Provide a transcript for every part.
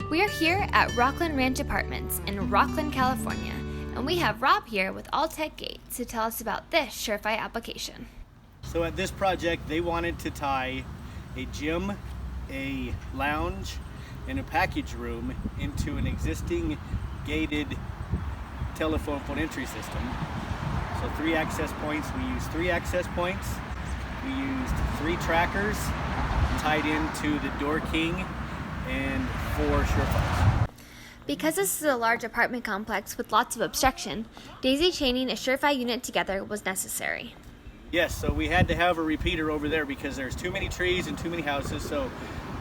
We are here at Rocklin Ranch Apartments in Rocklin, California, and we have Rob here with Alltech Gates to tell us about this Surefire application. So at this project, they wanted to tie a gym, a lounge, and a package room into an existing gated telephone phone entry system. So 3 access points. We used 3 access points. We used 3 trackers tied into the door king and 4 Surefires. Because this is a large apartment complex with lots of obstruction, daisy chaining a Surefire unit together was necessary. Yes, so we had to have a repeater over there because there's too many trees and too many houses, so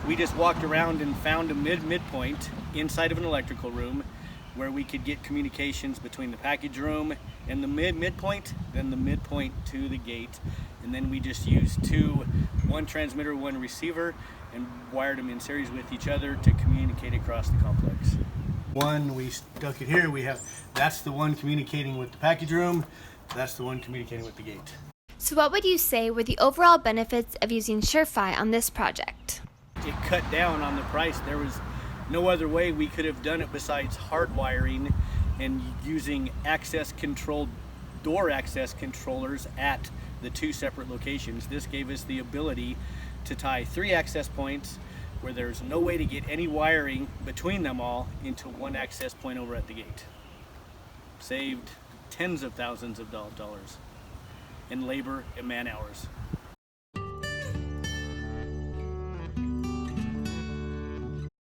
we just walked around and found a midpoint inside of an electrical room where we could get communications between the package room and the midpoint, then the midpoint to the gate, and then we just used 1 transmitter, 1 receiver, and wired them in series with each other to communicate across the complex. One, we stuck it here, that's the one communicating with the package room, that's the one communicating with the gate. So what would you say were the overall benefits of using Surefire on this project? It cut down on the price. There was no other way we could have done it besides hardwiring and using door access controllers at the 2 separate locations. This gave us the ability to tie 3 access points where there's no way to get any wiring between them all into 1 access point over at the gate. Saved tens of thousands of dollars in labor and man hours.